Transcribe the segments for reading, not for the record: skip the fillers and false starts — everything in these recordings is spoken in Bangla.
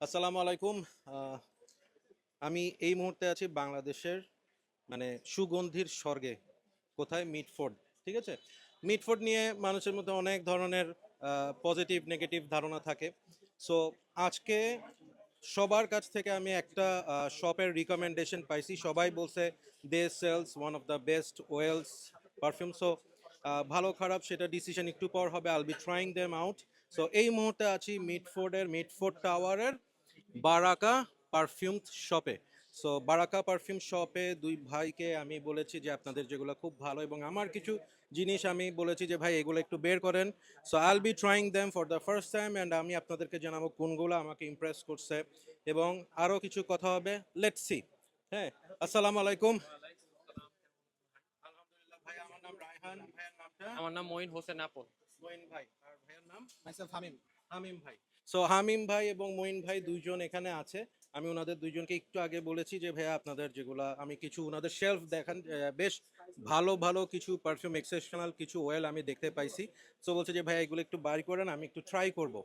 আসসালামু আলাইকুম। আহ, আমি এই মুহূর্তে আছি বাংলাদেশের মানে সুগন্ধির স্বর্গে। কোথায়? মিটফোর্ড। ঠিক আছে। মিটফোর্ড নিয়ে মানুষের মধ্যে অনেক ধরনের পজিটিভ নেগেটিভ ধারণা থাকে। সো আজকে সবার কাছ থেকে আমি একটা শপের রিকমেন্ডেশন পাইছি। সবাই বলছে they sells one of the best oils perfume. So ভালো খারাপ সেটা ডিসিশন একটু পর হবে। I'll be trying them out. So এই মুহূর্তে আছি মিটফোর্ড টাওয়ারের বারাকা পারফিউম শপে। সো বারাকা পারফিউম শপে দুই ভাইকে আমি বলেছি যে আপনাদের যেগুলো খুব ভালো, এবং আমার কিছু জিনিস আমি বলেছি যে ভাই এগুলো একটু বের করেন। সো আইল B trying them for the first time and আমি আপনাদেরকে জানাবো কোনগুলো আমাকে ইমপ্রেস করছে, এবং আরও কিছু কথা হবে। Let's see. হ্যাঁ, আসসালামু আলাইকুম। আলহামদুলিল্লাহ ভাই, আমার নাম রায়হান। ভাইয়ের নামটা? আমার নাম মঈন হোসেন আপন। মঈন ভাই। আর ভাইয়ের নাম? myself Hamim. হামিম ভাই। সো হামিম ভাই এবং মঈন ভাই দুইজন এখানে আছে। আমি ওনাদের দুইজনকে একটু আগে বলেছি যে ভাইয়া আপনাদের যেগুলা আমি কিছু ওনাদের শেলফ দেখান, বেশ ভালো ভালো কিছু পারফিউম, এক্সেপশনাল কিছু অয়েল আমি দেখতে পাইছি। সো বলছে যে ভাইয়া এগুলো একটু বাই করেন, আমি একটু ট্রাই করব।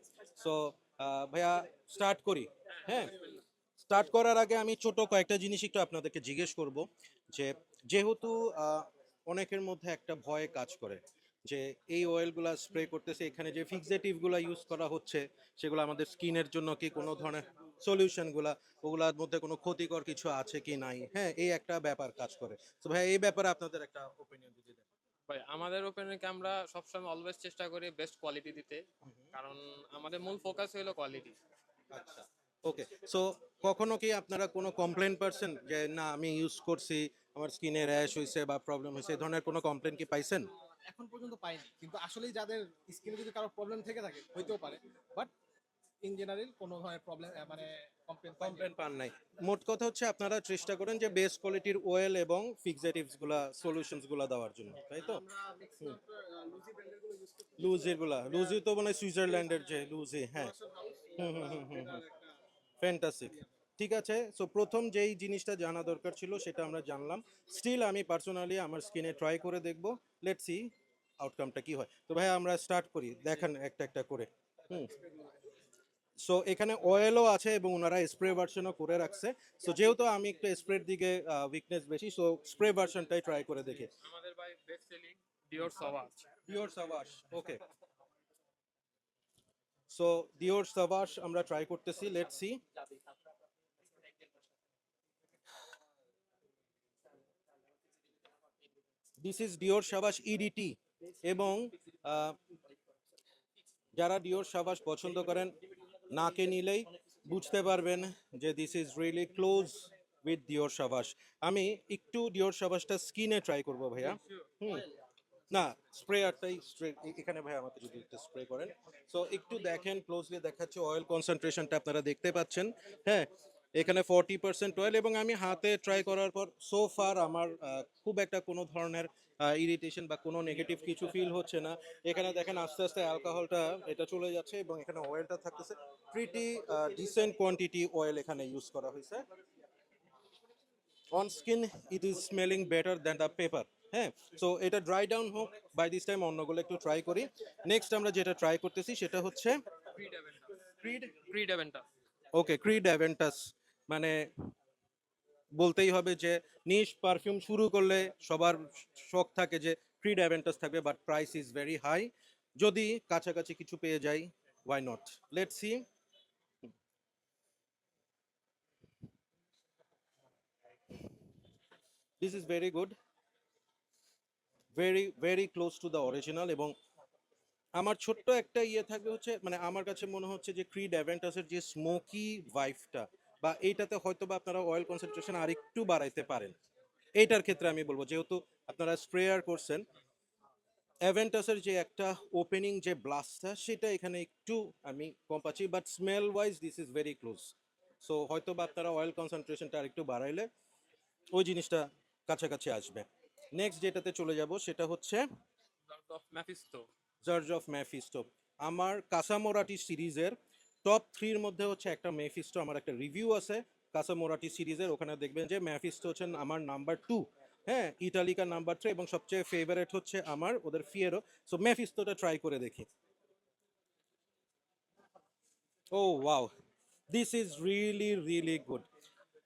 সো ভাইয়া স্টার্ট করি। হ্যাঁ, স্টার্ট করার আগে আমি ছোট কয়েকটা জিনিস একটু আপনাদেরকে জিজ্ঞেস করব। যে যেহেতু অনেকের মধ্যে একটা ভয় কাজ করে যে এই অয়েলগুলা স্প্রে করতেছে, এখানে যে ফিক্সেটিভগুলো ইউজ করা হচ্ছে সেগুলো আমাদের স্কিনের জন্য কি কোনো ধরনের সলিউশনগুলা, ওগুলার মধ্যে কোনো ক্ষতিকর কিছু আছে কি নাই, হ্যাঁ এই একটা ব্যাপার কাজ করে। তো ভাই এই ব্যাপারে আপনাদের একটা ওপিনিয়ন দিতে দেন। ভাই আমাদের ওপেনকে আমরা সবসময় অলওয়েজ চেষ্টা করি বেস্ট কোয়ালিটি দিতে, কারণ আমাদের মূল ফোকাস হলো কোয়ালিটি। আচ্ছা, ওকে। সো কখনো কি আপনারা কোনো কমপ্লেন পারছেন যে না আমি ইউজ করছি, আমার স্কিনে র্যাশ হয়েছে বা প্রবলেম হয়েছে, এই ধরনের কোনো কমপ্লেন কি পাইছেন? এখন পর্যন্ত পাইনি, কিন্তু আসলেই যাদের স্কিনে যদি কারো প্রবলেম থেকে থাকে হইতেও পারে, বাট ইন জেনারেল কোনো ধরনের প্রবলেম মানে কমপ্লেন পাইনি। কমপ্লেন পান নাই। মোট কথা হচ্ছে আপনারা চেষ্টা করেন যে বেস্ট কোয়ালিটির অয়েল এবং ফিক্সেটিভস গুলা, সলিউশনস গুলা দেওয়ার জন্য, তাই তো? আমরা ম্যাক্সিমাম লুজি ব্র্যান্ডের গুলো ইউজ করতেছি। লুজি গুলা, লুজি তো মানে সুইজারল্যান্ডের যে লুজি, হ্যাঁ। হাউস হুম হুম হুম হুম হুম। এটার একটা ফ্যান্টাসিক। ঠিক আছে। সো প্রথম যেই জিনিসটা জানা দরকার ছিল সেটা আমরা জানলাম। স্টিল আমি পার্সোনালি আমার স্কিনে ট্রাই করে দেখব। লেটস সি আউটকামটা কি হয়। তো ভাই আমরা স্টার্ট করি, দেখেন একটা একটা করে। হুম। সো এখানে অয়েলও আছে এবং ওনারা স্প্রে ভার্সনও করে রাখছে। সো যেহেতু আমি একটু স্প্রের দিকে উইকনেস বেশি, সো স্প্রে ভার্সনটাই ট্রাই করে দেখি। আমাদের ভাই best selling Dior Sauvage. Dior Sauvage. Okay. So Dior Sauvage আমরা ট্রাই করতেছি। Let's see. This is Dior Sauvage EDT. এবং আহ, যারা ডিওর সাবাস পছন্দ করেন নাকে নিলেই বুঝতে পারবেন যে this is really close with Dior সাবাস। আমি একটু ডিওর সাবাসটা স্কিনে ট্রাই করব ভাইয়া। হুম। না, স্প্রেয়ারটাই স্প্রে এখানে ভাই আমাকে যদি একটু স্প্রে করেন। সো একটু দেখেন, ক্লোজলি দেখাচ্ছে অয়েল কনসেন্ট্রেশনটা আপনারা দেখতে পাচ্ছেন। হ্যাঁ, এখানে 40% অয়েল, এবং আমি হাতে ট্রাই করার পর সো ফার আমার খুব একটা কোনো ধরনের ইরিটেশন বা কোনো নেগেটিভ কিছু ফিল হচ্ছে না। এখানে দেখেন আস্তে আস্তে অ্যালকোহলটা এটা চলে যাচ্ছে, এবং এখানে অয়েলটা থাকতেছে প্রিটি ডিসেন্ট কোয়ান্টিটি অয়েল এখানে ইউজ করা হয়েছে। On skin it is smelling better than the paper. হ্যাঁ। সো এটা ড্রাই ডাউন হোক, বাই দিস টাইম অন্যগুলো একটু ট্রাই করি। নেক্সট আমরা যেটা ট্রাই করতেছি সেটা হচ্ছে Creed Aventus. Creed. Creed Aventus. Okay, Creed Aventus. মানে বলতেই হবে যে নিশ পারফিউম শুরু করলে সবার শখ থাকে যে ক্রিড অ্যাভেন্টাস থাকবে, but price is very high. যদি কাছাকাছি কিছু পেয়ে যাই, why not. Let's see. This is very good, very very close to the original. এবং আমার ছোট্ট একটা ইয়ে থাকবে হচ্ছে, মানে আমার কাছে মনে হচ্ছে যে ক্রিড অ্যাভেন্টাসের যে স্মোকি ভাইফটা, বা এইটাতে হয়তো বা আপনারা অয়েল কনসেন্ট্রেশন আর একটু বাড়াইতে পারেন। এইটার ক্ষেত্রে আমি বলবো যেহেতু আপনারা স্প্রেয়ার করছেন, অ্যাভেন্টাসের যে একটা ওপেনিং যে ব্লাস্টটা সেটা এখানে একটু আমি কম পাচ্ছি, but smell wise this is very close. So হয়তো বা আপনারা অয়েল কনসেন্ট্রেশনটা আর একটু বাড়াইলে ওই জিনিসটা কাছাকাছি আসবে। নেক্সট যেটাতে চলে যাব সেটা হচ্ছে লর্ড অফ ম্যাফিস্টো। জার্জ অফ ম্যাফিস্টো। আমার কাসামোরাটি সিরিজের টপ থ্রির মধ্যে হচ্ছে একটা মেফিস্টো, আমার একটা রিভিউ আছে কাসামোরাটি সিরিজের, ওখানে দেখবেন যে ম্যাফিস্টো হচ্ছেন আমার নাম্বার টু। হ্যাঁ, ইটালিকা নাম্বার থ্রি, এবং সবচেয়ে ফেভারেট হচ্ছে আমার ওদের ফিয়েরো। সো ম্যাফিস্টোটা ট্রাই করে দেখি। Oh wow, this is really really good.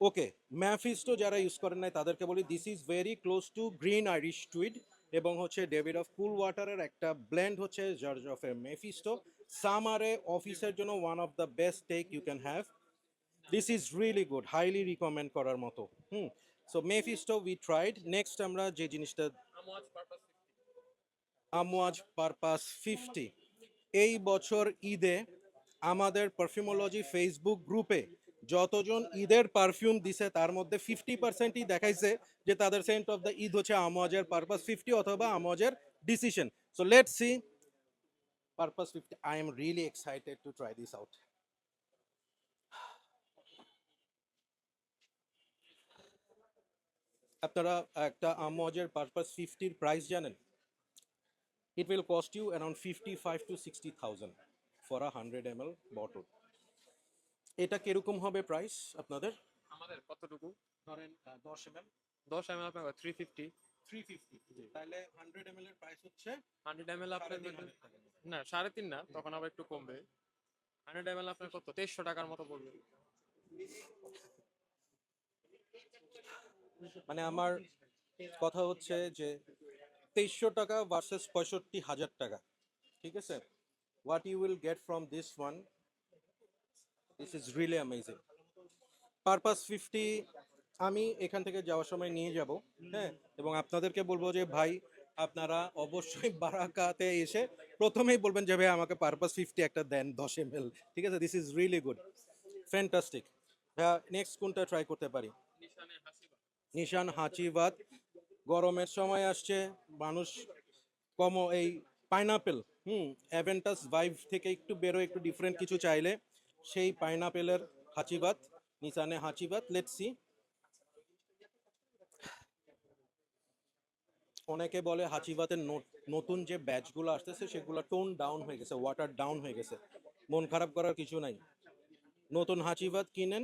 Okay, Mephisto যারা ইউজ করেন নাই তাদেরকে বলি this is very close to Green Irish Tweed এবং হচ্ছে ডেভিড অফ কুল ওয়াটারের একটা ব্লেন্ড হচ্ছে জর্জ অফ এর মেফিস্টো। সামারে অফিসের জন্য one of the best take you can have. This is really good, highly recommend করার মতো। So Mephisto we tried. Next আমরা যে জিনিসটা আমওয়াজ পারপাস আমওয়াজ পারপাস 50, এই বছর ঈদে আমাদের পারফিউমোলজি ফেসবুক গ্রুপে যতজন ঈদের পারফিউম দিছে তার মধ্যে 50%ই দেখাইছে যে তাদের সেন্ট অফ দ্য ঈদ হচ্ছে আমওয়াজের পারপাস 50 অথবা আমওয়াজের decision. So let's see purpose 50। I am really excited to try this out. আপনারা একটা আমওয়াজের পারপাস 50-র প্রাইস জানেন? It will cost you around 55 to 60,000 for a 100 ml bottle. এটা কিরকম হবে প্রাইস আপনাদের? আমাদের কতটুকু? ধরেন 10 ml 10 ml আপনার 350, 350, তাহলে 100 ml এর প্রাইস হচ্ছে 100 ml আপনার 3,500 টাকা। না 3.5 না, তখন আবার একটু কমবে। 100 ml আপনার কত 2300 টাকার মতো পড়বে। মানে আমার কথা হচ্ছে যে 2300 টাকা ভার্সেস 65,000 টাকা, ঠিক আছে? What you will get from this one, this is really amazing. Purpose 50 আমি এখান থেকে যাওয়ার সময় নিয়ে যাব, হ্যাঁ, এবং আপনাদেরকে বলবো যে ভাই আপনারা অবশ্যই বারাকাতে এসে প্রথমেই বলবেন যে ভাই আমাকে পারপাস 50 একটা দেন 10 ml, ঠিক আছে? This is really good, fantastic. হ্যাঁ, নেক্সট কোনটা ট্রাই করতে পারি? নিশানে হাসিবা। নিশান হাঁচিবাদ। গরমের সময় আসছে, মানুষ এই পাইনাপেল, অ্যাভেন্টাস ভাইভ থেকে একটু বেরো, একটু ডিফারেন্ট কিছু চাইলে সেই পাইনাপেলের হাঁচিবাদ, নিশানে হাঁচিবাদ। Let's see. অনেকে বলে হাঁচিবাতের নতুন যে ব্যাচগুলো আসতেছে সেগুলো টোন ডাউন হয়ে গেছে, ওয়াটার ডাউন হয়ে গেছে। মন খারাপ করার কিছু নাই, নতুন হাঁচিবাদ কিনেন,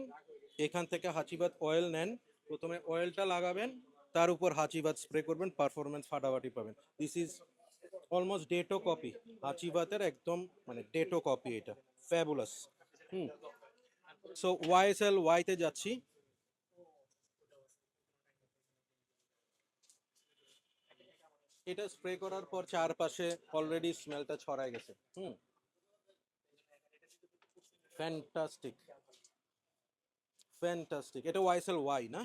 এখান থেকে হাঁচিবাদ অয়েল নেন, প্রথমে অয়েলটা লাগাবেন, তার উপর হাঁচিবাদ স্প্রে করবেন, পারফরমেন্স ফাটাফাটি পাবেন। দিস ইজ অলমোস্ট ডেটো কপি, হাঁচিবাতের একদম মানে ডেটো কপি, এটা ফ্যাবুলাস। সো ওয়াইএসএল ওয়াইতে যাচ্ছি। এটা স্প্রে করার পর চারপাশে অলরেডি স্মেলটা ছড়ায় গেছে। Fantastic, fantastic. এটা ওয়াইএসএল ওয়াই না?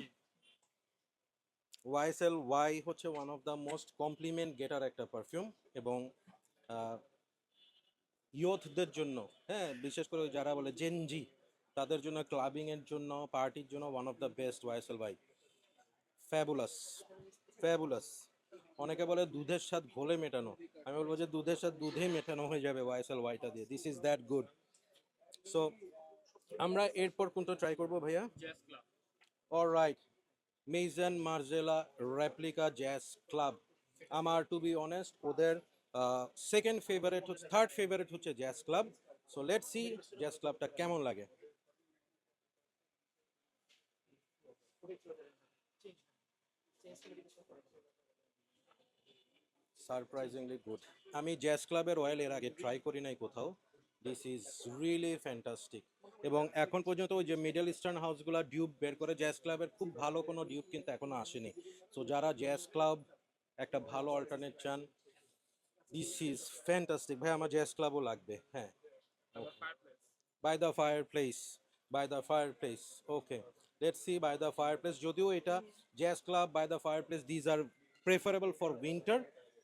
ওয়াইএসএল ওয়াই হচ্ছে one of the most compliment getter একটা পারফিউম, এবং ইয়থদের জন্য, হ্যাঁ, বিশেষ করে যারা বলে জেনজি তাদের জন্য, ক্লাবিং এর জন্য, পার্টির জন্য one of the best YSL Y. Fabulous, fabulous. অনেকে বলে দুধের স্বাদ ঘোলে মেটানো, আমি বলবো যে দুধের স্বাদ দুধে মেটানো হয়ে যাবে ওয়াইএসএল ওয়াইটা দিয়ে। This is that good. So আমরা এরপর কোনটা ট্রাই করবো ভাইয়া? Jazz Club. Alright, Maison Margiela Replica Jazz Club. আমার টু বি অনেস্ট ওদের সেকেন্ড ফেভারিট হচ্ছে, থার্ড ফেভারিট হচ্ছে Jazz Club. So let's see Jazz ক্লাবটা কেমন লাগে। Surprisingly good. আমি জ্যাজ ক্লাবের অয়েল এর আগে ট্রাই করি নাই কোথাও। This is really fantastic. এবং এখন পর্যন্ত ওই যে মিডল ইস্টার্ন হাউসগুলো ডিউব বের করে, জ্যাজ ক্লাবের খুব ভালো কোনো ডিউব কিন্তু এখনো আসেনি। সো যারা জ্যাজ ক্লাব একটা ভালো অল্টারনেট চান, দিস ইজ ফ্যান্টাস্টিক। ভাই আমার জ্যাজ ক্লাবও লাগবে। হ্যাঁ, by the fire place, by the fire place. Okay, let's see by the fire place. যদিও এটা jazz club, by the fire place, these are preferable for winter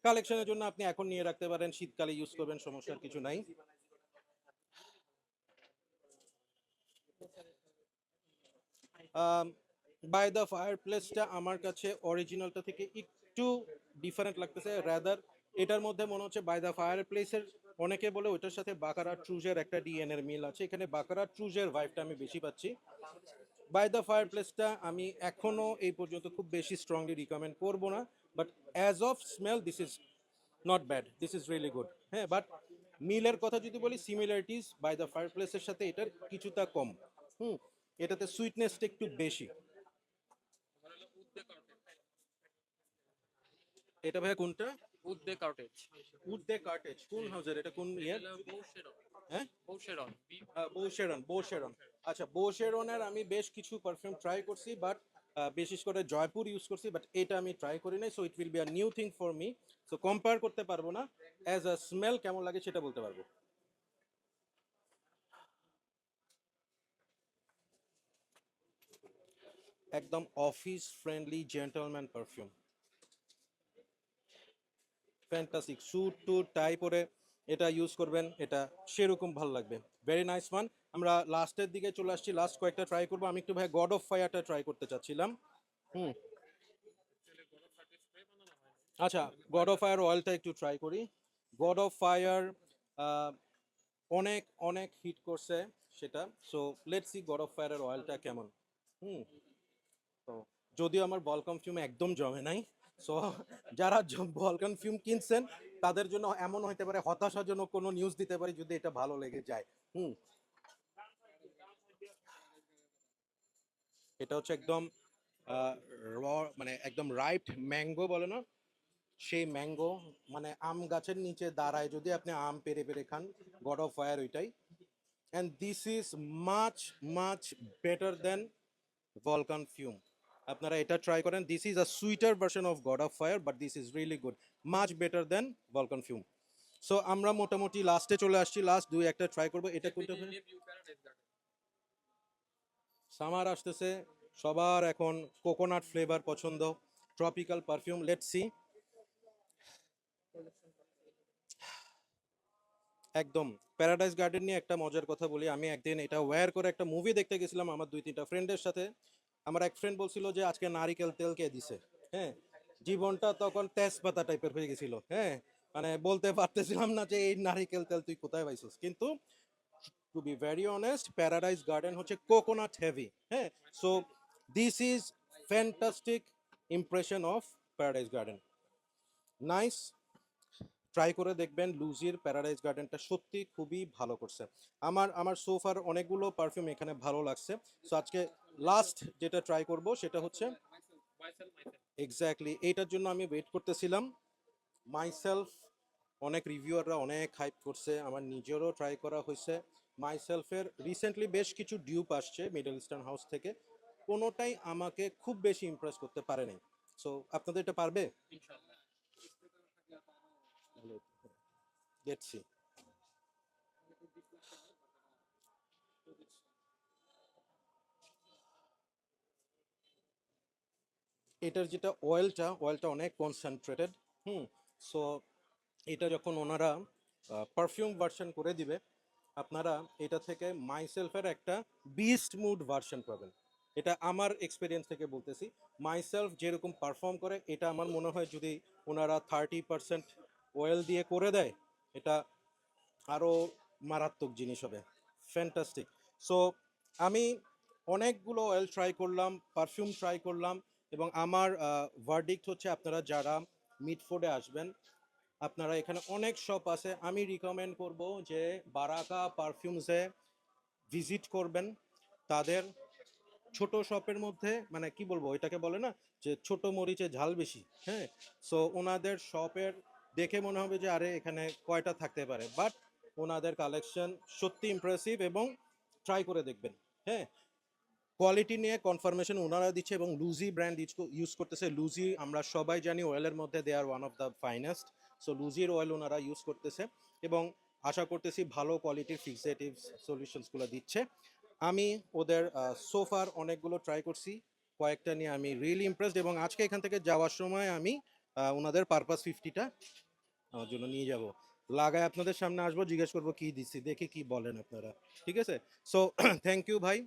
কালেকশনের জন্য। আপনি এখন নিয়ে রাখতে পারেন, শীতকালে ইউজ করবেন, সমস্যার কিছু নাই। বাই দ্য ফায়ার প্লেসটা আমার কাছে অরিজিনালটা থেকে একটু ডিফারেন্ট লাগতেছে। রাদার এটার মধ্যে মনে হচ্ছে বাই দ্য ফায়ার প্লেসের, অনেকে বলে ওইটার সাথে বাকারা ট্রুজের একটা ডিএন এর মিল আছে, এখানে বাকারা ট্রুজের ভাইবটা আমি বেশি পাচ্ছি। বাই দ্য ফায়ার প্লেসটা আমি এখনো এই পর্যন্ত খুব বেশি স্ট্রংলি রিকমেন্ড করবো না, but as of smell this is not bad, this is really good. হ্যাঁ, বাট মিলের কথা যদি বলি, সিমিলারিটিস বাই দ্য ফায়ার প্লেসের সাথে এটার কিছুটা কম। এটাতে সুইটনেসটা একটু বেশি। এটা ভাইয়া কোনটা? উদ্দে কার্টেজ। উডে কার্টেজ কোন হাউসের? এটা কোন ইয়ার? বৌশেরন। হ্যাঁ, বৌশেরন। বৌশেরন, বৌশেরন। আচ্ছা, বোশেরনের আমি বেশ কিছু পারফিউম ট্রাই করছি, বাট বিশেষ করে জয়পুর ইউজ করছি, বাট এটা আমি ট্রাই করি নাই, so it will be a new thing for me. So compare করতে পারবো না, অ্যাজ আ স্মেল কেমন লাগে সেটা বলতে পারবো। একদম office friendly gentleman perfume, fantastic. Suit টুট টাই পরে এটা ইউজ করবেন, এটা সেরকম ভালো লাগবে। Very nice one. আমরা লাস্টের দিকে চলে আসছি, লাস্ট কয়েকটা ট্রাই করবো। আমি একটু ভাই গড অফ ফায়ারটা ট্রাই করতে চাচ্ছিলাম। হুম, আচ্ছা, গড অফ ফায়ার অয়েলটা একটু ট্রাই করি। গড অফ ফায়ার অনেক অনেক হিট করছে সেটা। So let's C god of ফায়ারের অয়েলটা কেমন। হুম, তো যদিও আমার বলকাম ফিউম একদম জমে নাই, সো যারা বলকাম ফিউম কিনছেন তাদের জন্য এমন হতে পারে, হতাশাজনক কোনো নিউজ দিতে পারি যদি এটা ভালো লেগে যায়। হুম, এটা হচ্ছে একদম র, মানে একদম রাইট ম্যাঙ্গো বলে না, সেই ম্যাঙ্গো, মানে আম গাছের নিচে দাঁড়ায় যদি আপনি আম পেরে পেরে খান, গড অফ ফায়ার ওইটাই। And this is much much better than Vulcan Fume. আপনারা এটা ট্রাই করেন, this is a sweeter version of god of fire, but this is really good, much better than Vulcan Fume. So আমরা মোটামুটি লাস্টে চলে আসছি, লাস্ট দুই একটা ট্রাই করবো। এটা কোনটা? সামার আসতেছে, সবার এখন কোকোনাট ফ্লেভার পছন্দ, ট্রপিক্যাল পারফিউম। Let's see. একদম প্যারাডাইস গার্ডেন নিয়ে একটা মজার কথা বলি। আমি একদিন এটা ওয়্যার করে একটা মুভি দেখতে গেছিলাম আমার দুই তিনটা ফ্রেন্ডের সাথে। আমার এক ফ্রেন্ড বলছিল যে আজকে নারিকেল তেল কে দিছে। হ্যাঁ, জীবনটা তখন তেজপাতা টাইপের হয়ে গেছিল। হ্যাঁ, মানে বলতে পারতেছিলাম না যে এই নারিকেল তেল তুই কোথায় পাইছিস। কিন্তু to be very honest, paradise garden হচ্ছে কোকোনাট হেভি। হ্যাঁ, so this is fantastic impression of paradise garden. Nice, try করে দেখবেন। লুজির প্যারাডাইস গার্ডেনটা সত্যি খুবই ভালো করছে। আমার সোফার অনেকগুলো পারফিউম এখানে ভালো লাগছে। সো আজকে লাস্ট যেটা ট্রাই করব সেটা হচ্ছে এক্স্যাক্টলি এইটার জন্য আমি ওয়েট করতেছিলাম। মাইসেলফ, অনেক রিভিউয়াররা অনেক হাইপ করছে, আমার নিজেরও ট্রাই করা হয়েছে। মাইসেলফের রিসেন্টলি বেশ কিছু ডিউপ আসছে মিডল ইস্টার্ন হাউস থেকে, কোনোটাই আমাকে খুব বেশি ইমপ্রেস করতে পারে নাই। সো আপনাদের এটা পারবে? দেখছি। এটার যেটা অয়েলটা অনেক কনসেন্ট্রেটেড। হুম, সো এটা যখন ওনারা পারফিউম ভার্সন করে দিবে, আপনারা এটা থেকে মাইসেলফের একটা বিস্ট মুড ভার্সন পাবেন। এটা আমার এক্সপিরিয়েন্স থেকে বলতেছি। মাইসেলফ যেরকম পারফর্ম করে, এটা আমার মনে হয় যদি ওনারা 30% অয়েল দিয়ে করে দেয়, এটা আরও মারাত্মক জিনিস হবে। ফ্যান্টাস্টিক। সো আমি অনেকগুলো অয়েল ট্রাই করলাম, পারফিউম ট্রাই করলাম, এবং আমার ভার্ডিক্ট হচ্ছে আপনারা যারা মিডফোর্ডে আসবেন, আপনারা এখানে অনেক শপ আছে, আমি রিকমেন্ড করব যে বারাকা পারফিউমসে ভিজিট করবেন। তাদের ছোট শপের মধ্যে, মানে কি বলবো, এটাকে বলে না যে ছোট মরিচে ঝাল বেশি। হ্যাঁ, সো ওনাদের শপের দেখে মনে হবে যে আরে এখানে কয়টা থাকতে পারে, বাট ওনাদের কালেকশন সত্যি ইমপ্রেসিভ, এবং ট্রাই করে দেখবেন। হ্যাঁ, কোয়ালিটি নিয়ে কনফার্মেশন ওনারা দিচ্ছে, এবং লুজি ব্র্যান্ড ইউজ করতেছে। লুজি আমরা সবাই জানি অয়েলের মধ্যে they are one of the finest. So লুজির অয়েল ওনারা ইউজ করতেছে, এবং আশা করতেছি ভালো কোয়ালিটির ফিক্সেটিভ সলিউশনসগুলো দিচ্ছে। আমি ওদের সোফার অনেকগুলো ট্রাই করছি, কয়েকটা নিয়ে আমি রিয়েলি ইমপ্রেসড, এবং আজকে এখান থেকে যাওয়ার সময় আমি ওনাদের পারপাস 50টা আমার জন্য নিয়ে যাব, লাগায় আপনাদের সামনে আসবো, জিজ্ঞেস করবো কি দিচ্ছি, দেখি কি বলেন আপনারা। ঠিক আছে, সো থ্যাংক ইউ ভাই।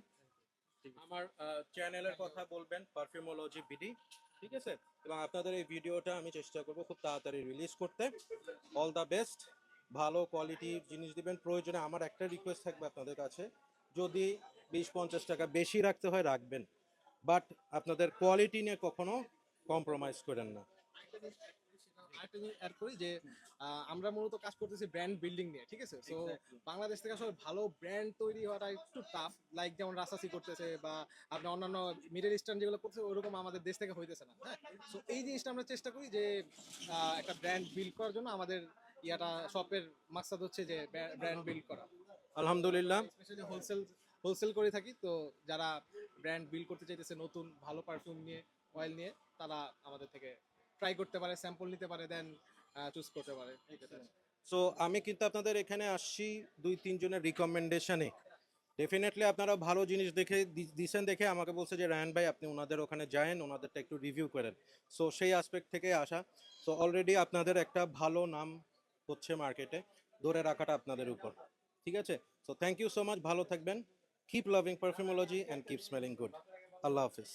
আমার চ্যানেলের কথা বলবেন, পারফিউমোলজি বিডি। ঠিক আছে, এবং আপনাদের এই ভিডিওটা আমি চেষ্টা করব খুব তাড়াতাড়ি রিলিজ করতে। অল দ্য বেস্ট, ভালো কোয়ালিটির জিনিস দিবেন। প্রয়োজনে আমার একটা রিকোয়েস্ট থাকবে আপনাদের কাছে, যদি 20-50 টাকা বেশি রাখতে হয় রাখবেন, বাট আপনাদের কোয়ালিটি নিয়ে কখনো কম্প্রোমাইজ করেন না। আরেকটা জিনিস অ্যাড করি যে আমরা মূলত কাজ করতেছি ব্র্যান্ড বিল্ডিং নিয়ে, ঠিক আছে? সো বাংলাদেশ থেকে আসলে ভালো ব্র্যান্ড তৈরি হওয়াটা একটু টাফ, লাইক যেমন রাসাসি করতেছে বা আপনি অন্যান্য মিডল ইস্টার্ন যেগুলো করতেছে ওইরকম আমাদের দেশ থেকে হইতেছে না। হ্যাঁ, সো এই জিনিসটা আমরা চেষ্টা করি যে একটা ব্র্যান্ড বিল্ড করার জন্য আমাদের ইয়াটা শপের মাকসাদ হচ্ছে যে ব্র্যান্ড বিল্ড করা। আলহামদুলিল্লাহ। স্পেশালি হোলসেল হোলসেল করে থাকি। তো যারা ব্র্যান্ড বিল্ড করতে চাইতেছে নতুন ভালো পারফিউম নিয়ে, অয়েল নিয়ে, তারা আমাদের থেকে ট্রাই করতে পারে, স্যাম্পল নিতে পারে, দেন চুজ করতে পারে। সো আমি কিন্তু আপনাদের এখানে আসছি 2-3 জনের রিকমেন্ডেশনে। ডেফিনেটলি আপনারা ভালো জিনিস দেখে দিছেন দেখে আমাকে বলছে যে রায়হান ভাই আপনি ওনাদের ওখানে যায়েন, ওনাদেরটা একটু রিভিউ করেন। সো সেই আসপেক্ট থেকে আসা। সো অলরেডি আপনাদের একটা ভালো নাম হচ্ছে মার্কেটে, ধরে রাখাটা আপনাদের উপর। ঠিক আছে? So thank you so much, ভালো থাকবেন। Keep loving Perfumology and keep smelling good. আল্লাহ হাফিজ।